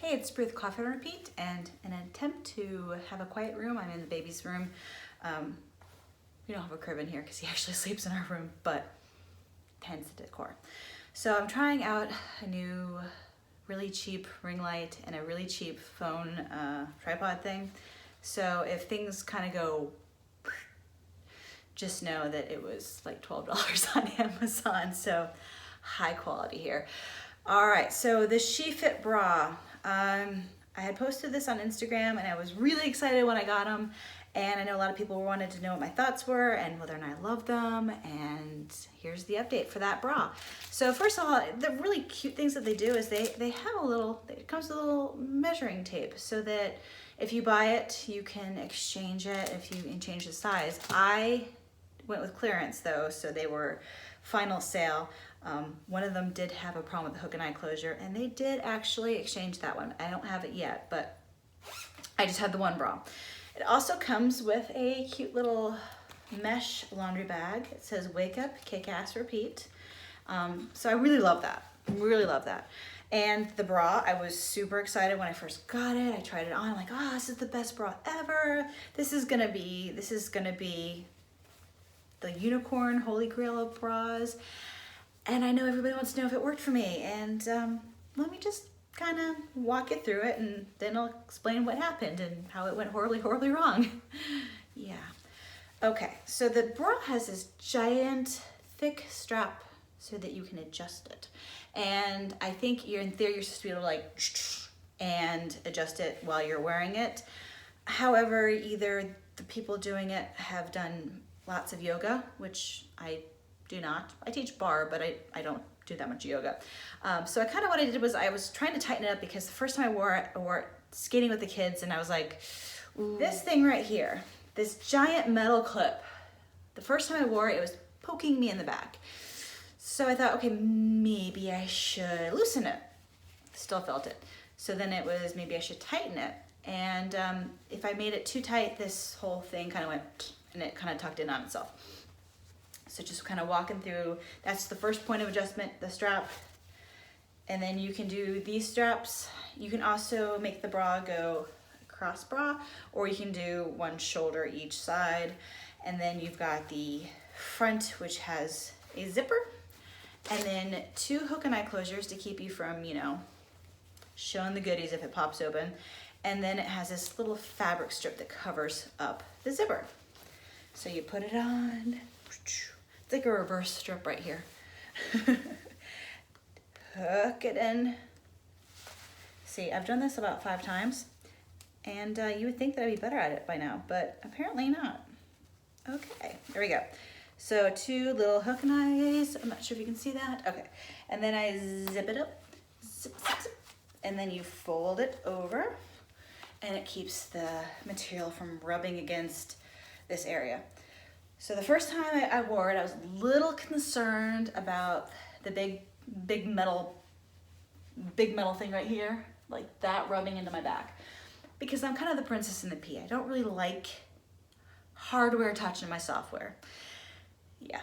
Hey, it's Ruth Coffee on Repeat, and in an attempt to have a quiet room, I'm in the baby's room. We don't have a crib in here because he actually sleeps in our room, but hence the decor. So I'm trying out a new really cheap ring light and a really cheap phone tripod thing. So if things kind of go, just know that it was like $12 on Amazon, so high quality here. All right, so the SHEFIT Bra. I had posted this on Instagram and I was really excited when I got them, and I know a lot of people wanted to know what my thoughts were and whether or not I love them, and here's the update for that bra. So first of all, the really cute things that they do is they have a little, it comes with a little measuring tape so that if you buy it, you can exchange it if you can change the size. I went with clearance though, so they were final sale. One of them did have a problem with the hook and eye closure, and they did actually exchange that one. I don't have it yet, but I just had the one bra. It also comes with a cute little mesh laundry bag. It says wake up, kick ass, repeat. So I really love that, really love that. And the bra, I was super excited when I first got it. I tried it on, I'm like, oh, this is the best bra ever. This is gonna be the unicorn holy grail of bras. And I know everybody wants to know if it worked for me, and let me just kind of walk it through it, and then I'll explain what happened and how it went horribly, horribly wrong. Yeah. Okay, so the bra has this giant thick strap so that you can adjust it. And I think in theory you're supposed to be able to like and adjust it while you're wearing it. However, either the people doing it have done lots of yoga, which I do not. I teach bar, but I don't do that much yoga. So I kind of what I did was I was trying to tighten it up, because the first time I wore it skating with the kids, and I was like, ooh. This thing right here, this giant metal clip, the first time I wore it, it was poking me in the back. So I thought, okay, maybe I should loosen it. Still felt it. So then it was, maybe I should tighten it. And if I made it too tight, this whole thing kind of went, and it kind of tucked in on itself. So just kind of walking through, that's the first point of adjustment, the strap. And then you can do these straps. You can also make the bra go cross bra, or you can do one shoulder each side. And then you've got the front, which has a zipper, and then two hook and eye closures to keep you from, you know, showing the goodies if it pops open. And then it has this little fabric strip that covers up the zipper. So you put it on. It's like a reverse strip right here. Hook it in. See, I've done this about 5 times, and you would think that I'd be better at it by now, but apparently not. Okay, there we go. So 2 little hook and eyes. I'm not sure if you can see that. Okay, and then I zip it up, zip, zip, zip, and then you fold it over, and it keeps the material from rubbing against this area. So the first time I wore it, I was a little concerned about the big metal thing right here, like that rubbing into my back, because I'm kind of the princess in the pea. I don't really like hardware touching my software. Yeah.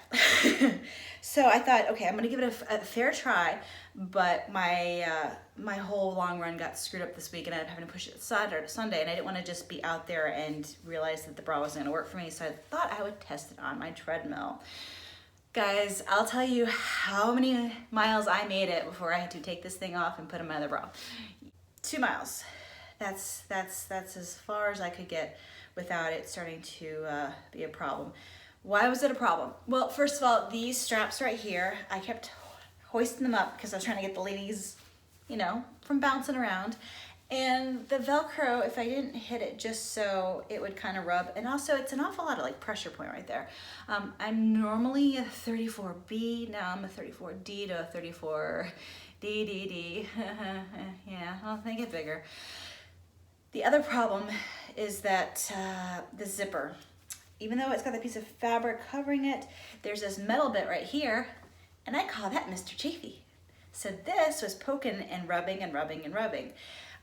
So I thought, okay, I'm gonna give it a fair try, but my whole long run got screwed up this week, and I ended up having to push it Saturday to Sunday, and I didn't want to just be out there and realize that the bra wasn't gonna work for me, so I thought I would test it on my treadmill. Guys, I'll tell you how many miles I made it before I had to take this thing off and put in my other bra. 2 miles. That's as far as I could get without it starting to be a problem. Why was it a problem? Well, first of all, these straps right here, I kept hoisting them up because I was trying to get the ladies, you know, from bouncing around. And the Velcro, if I didn't hit it just so it would kind of rub, and also it's an awful lot of like pressure point right there. I'm normally a 34B, now I'm a 34D to a 34DDD. Yeah, I'll make it bigger. The other problem is that the zipper, even though it's got a piece of fabric covering it, there's this metal bit right here, and I call that Mr. Chafee. So this was poking and rubbing and rubbing and rubbing.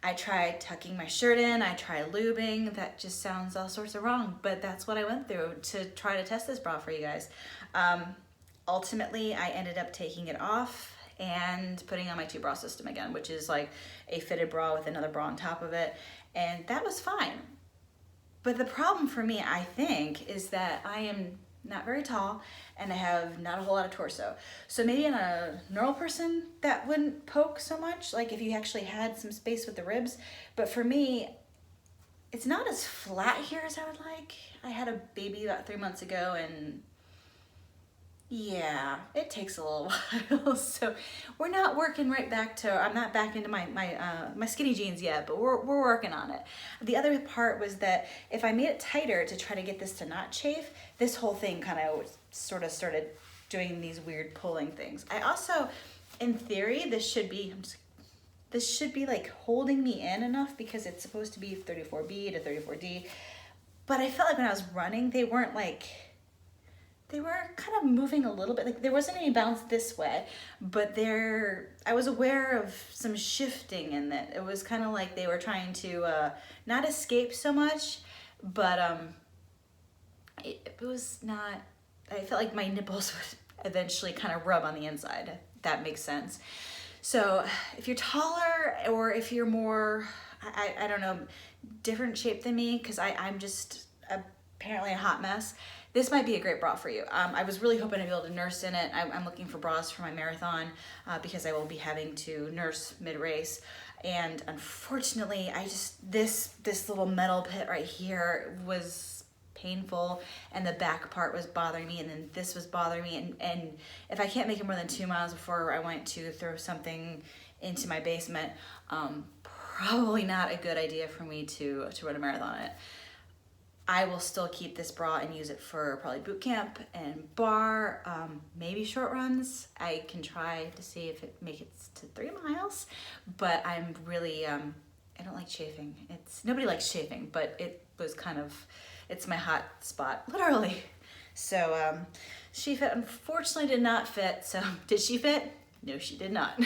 I tried tucking my shirt in, I tried lubing, that just sounds all sorts of wrong, but that's what I went through to try to test this bra for you guys. Ultimately, I ended up taking it off, and putting on my 2 bra system again, which is like a fitted bra with another bra on top of it. And that was fine. But the problem for me, I think, is that I am not very tall and I have not a whole lot of torso. So maybe in a normal person that wouldn't poke so much, like if you actually had some space with the ribs. But for me, it's not as flat here as I would like. I had a baby about 3 months ago, and yeah, it takes a little while. So we're not working right back to, I'm not back into my skinny jeans yet, but we're working on it. The other part was that if I made it tighter to try to get this to not chafe, this whole thing kind of sort of started doing these weird pulling things. I also, in theory, this should be like holding me in enough because it's supposed to be 34B to 34D. But I felt like when I was running, they were kind of moving a little bit. Like there wasn't any bounce this way, but I was aware of some shifting in that. It was kind of like they were trying to not escape so much, but it was not, I felt like my nipples would eventually kind of rub on the inside, if that makes sense. So if you're taller or if you're more, I don't know, different shape than me, because I'm just apparently a hot mess, this might be a great bra for you. I was really hoping to be able to nurse in it. I'm looking for bras for my marathon because I will be having to nurse mid-race. And unfortunately, this little metal pit right here was painful, and the back part was bothering me, and then this was bothering me. And if I can't make it more than 2 miles before I want to throw something into my basement, probably not a good idea for me to run a marathon in it. I will still keep this bra and use it for probably boot camp and bar, maybe short runs. I can try to see if it makes it to 3 miles, but I'm really, I don't like chafing. Nobody likes chafing, but it was it's my hot spot, literally. So SHEFIT unfortunately did not fit. So did she fit? No, she did not.